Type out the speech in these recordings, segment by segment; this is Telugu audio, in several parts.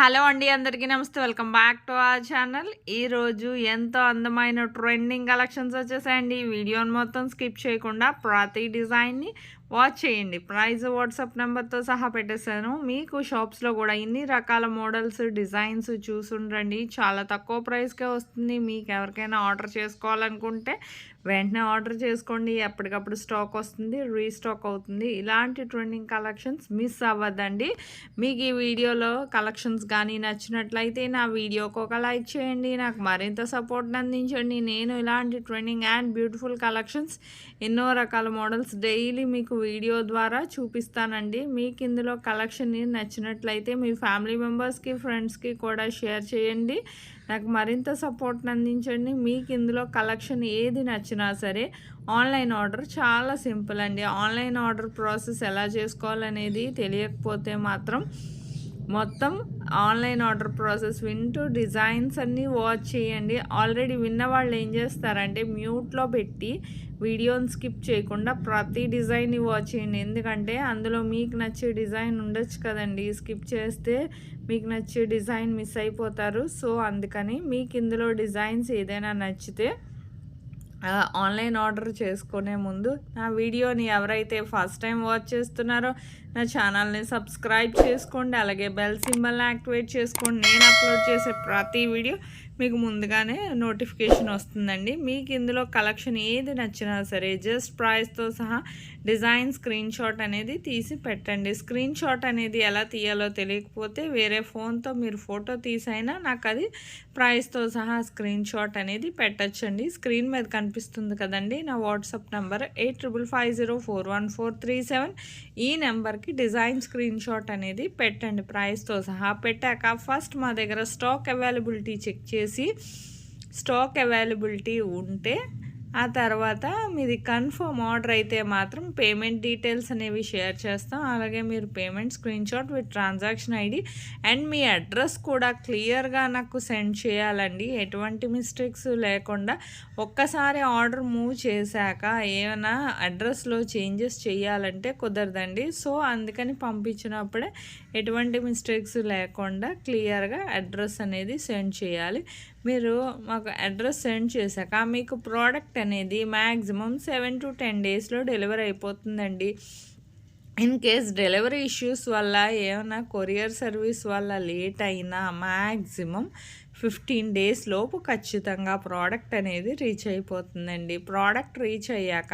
హలో అండి, అందరికీ నమస్తే. Welcome back to our channel. ఈరోజు ఎంతో అందమైన ట్రెండింగ్ కలెక్షన్స్ వచ్చేసాయండి. ఈ వీడియోని మొత్తం స్కిప్ చేయకుండా ప్రతి డిజైన్ని వాచ్ చేయండి. ప్రైస్ వాట్సాప్ నెంబర్తో సహా పెట్టేశాను. మీకు షాప్స్లో కూడా ఇన్ని రకాల మోడల్స్ డిజైన్స్ చూసుండండి. చాలా తక్కువ ప్రైస్కే వస్తుంది. మీకు ఎవరికైనా ఆర్డర్ చేసుకోవాలనుకుంటే వెంటనే ఆర్డర్ చేసుకోండి. ఎప్పటికప్పుడు స్టాక్ వస్తుంది, రీస్టాక్ అవుతుంది. ఇలాంటి ట్రెండింగ్ కలెక్షన్స్ మిస్ అవ్వద్దండి. మీకు ఈ వీడియోలో కలెక్షన్స్ కానీ నచ్చినట్లయితే నా వీడియోకి ఒక లైక్ చేయండి. నాకు మరింత సపోర్ట్ అందించండి. నేను ఇలాంటి ట్రెండింగ్ అండ్ బ్యూటిఫుల్ కలెక్షన్స్ ఎన్నో రకాల మోడల్స్ డైలీ మీకు వీడియో ద్వారా చూపిస్తానండి. మీకు ఇందులో కలెక్షన్ నచ్చినట్లయితే మీ ఫ్యామిలీ మెంబర్స్కి, ఫ్రెండ్స్కి కూడా షేర్ చేయండి. నాకు మరింత సపోర్ట్ అందించండి. మీకు ఇందులో కలెక్షన్ ఏది నచ్చినా సరే ఆన్లైన్ ఆర్డర్ చాలా సింపుల్ అండి. ఆన్లైన్ ఆర్డర్ ప్రాసెస్ ఎలా చేసుకోవాలనేది తెలియకపోతే మాత్రం మొత్తం ఆన్లైన్ ఆర్డర్ ప్రాసెస్ వింటూ డిజైన్స్ అన్నీ వాచ్ చేయండి. ఆల్రెడీ విన్న వాళ్ళు ఏం చేస్తారంటే మ్యూట్లో పెట్టి వీడియోని స్కిప్ చేయకుండా ప్రతి డిజైన్ని వాచ్ చేయండి. ఎందుకంటే అందులో మీకు నచ్చే డిజైన్ ఉండొచ్చు కదండి. స్కిప్ చేస్తే మీకు నచ్చే డిజైన్ మిస్ అయిపోతారు. సో అందుకని మీకు ఇందులో డిజైన్స్ ఏదైనా నచ్చితే ఆన్లైన్ ఆర్డర్ చేసుకునే ముందు నా వీడియోని ఎవరైతే ఫస్ట్ టైం వాచ్ చేస్తున్నారో నా ఛానల్ని సబ్స్క్రైబ్ చేసుకోండి. అలాగే బెల్ సింబల్ని యాక్టివేట్ చేసుకోండి. నేను అప్లోడ్ చేసే ప్రతి వీడియో మీకు ముందుగానే నోటిఫికేషన్ వస్తుందండి. మీకు ఇందులో కలెక్షన్ ఏది నచ్చినా సరే జస్ట్ ప్రైస్తో సహా డిజైన్ స్క్రీన్ షాట్ అనేది తీసి పెట్టండి. స్క్రీన్ షాట్ అనేది ఎలా తీయాలో తెలియకపోతే వేరే ఫోన్తో మీరు ఫోటో తీసైనా నాకు అది ప్రైస్తో సహా స్క్రీన్ షాట్ అనేది పెట్టచ్చండి. స్క్రీన్ మీద కనిపిస్తుంది కదండి నా వాట్సాప్ నెంబర్ 8550414437. ఈ నెంబర్కి డిజైన్ స్క్రీన్ షాట్ అనేది పెట్టండి ప్రైస్తో సహా. పెట్టాక ఫస్ట్ మా దగ్గర స్టాక్ అవైలబిలిటీ చెక్ చేసి స్టాక్ అవైలబిలిటీ ఉంటే ఆ తర్వాత మీది కన్ఫర్మ్ ఆర్డర్ అయితే మాత్రం పేమెంట్ డీటెయిల్స్ అనేవి షేర్ చేస్తాం. అలాగే మీరు payment screen shot with transaction ID and me address కూడా క్లియర్గా నాకు సెండ్ చేయాలండి. ఎటువంటి మిస్టేక్స్ లేకుండా. ఒక్కసారి ఆర్డర్ మూవ్ చేశాక ఏమైనా అడ్రస్లో చేంజెస్ చేయాలంటే కుదరదండి. సో అందుకని పంపించినప్పుడే ఎటువంటి మిస్టేక్స్ లేకుండా క్లియర్గా అడ్రస్ అనేది సెండ్ చేయాలి. మీరు మాకు అడ్రస్ సెండ్ చేశాక మీకు ప్రోడక్ట్ అనేది మ్యాక్సిమం 7 to 10 డేస్లో డెలివరీ అయిపోతుందండి. ఇన్ కేస్ డెలివరీ ఇష్యూస్ వల్ల ఏమైనా కొరియర్ సర్వీస్ వల్ల లేట్ అయినా మ్యాక్సిమం 15 డేస్ లోపు ఖచ్చితంగా ప్రోడక్ట్ అనేది రీచ్ అయిపోతుందండి. ప్రోడక్ట్ రీచ్ అయ్యాక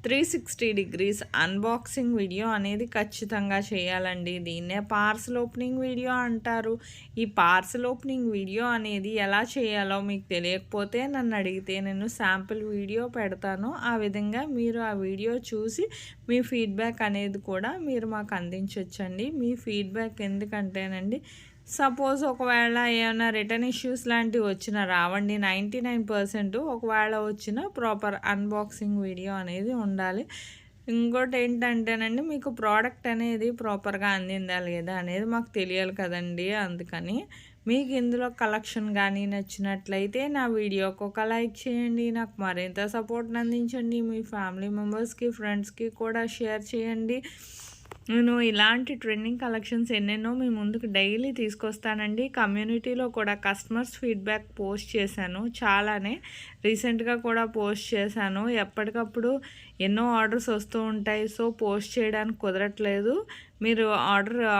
360 degrees అన్బాక్సింగ్ వీడియో అనేది ఖచ్చితంగా చేయాలండి. దీన్నే పార్సల్ ఓపెనింగ్ వీడియో అంటారు. ఈ పార్సల్ ఓపెనింగ్ వీడియో అనేది ఎలా చేయాలో మీకు తెలియకపోతే నన్ను అడిగితే నేను శాంపిల్ వీడియో పెడతాను. ఆ విధంగా మీరు ఆ వీడియో చూసి మీ ఫీడ్బ్యాక్ అనేది కూడా మీరు మాకు అందించవచ్చండి. మీ ఫీడ్బ్యాక్ ఎందుకంటేనండి సపోజ్ ఒకవేళ ఏమైనా రిటర్న్ ఇష్యూస్ లాంటివి వచ్చినా రావండి. 99% ఒకవేళ వచ్చిన ప్రాపర్ అన్బాక్సింగ్ వీడియో అనేది ఉండాలి. ఇంకోటి ఏంటంటేనండి మీకు ప్రోడక్ట్ అనేది ప్రాపర్గా అందిందా లేదా అనేది మాకు తెలియాలి కదండి. అందుకని మీకు ఇందులో కలెక్షన్ కానీ నచ్చినట్లయితే నా వీడియోకి ఒక లైక్ చేయండి. నాకు మరింత సపోర్ట్ అందించండి. మీ ఫ్యామిలీ మెంబర్స్కి, ఫ్రెండ్స్కి కూడా షేర్ చేయండి. నేను ఇలాంటి ట్రెండింగ్ కలెక్షన్స్ ఎన్నెన్నో మీ ముందుకు డైలీ తీసుకొస్తానండి. కమ్యూనిటీలో కూడా కస్టమర్స్ ఫీడ్బ్యాక్ పోస్ట్ చేశాను. చాలానే రీసెంట్గా కూడా పోస్ట్ చేశాను. ఎప్పటికప్పుడు ఎన్నో ఆర్డర్స్ వస్తూ ఉంటాయి. సో పోస్ట్ చేయడానికి కుదరట్లేదు. మీరు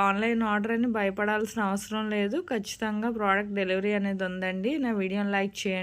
ఆన్లైన్ ఆర్డర్ అని భయపడాల్సిన అవసరం లేదు. ఖచ్చితంగా ప్రోడక్ట్ డెలివరీ అనేది ఉందండి. నా వీడియోని లైక్ చేయండి.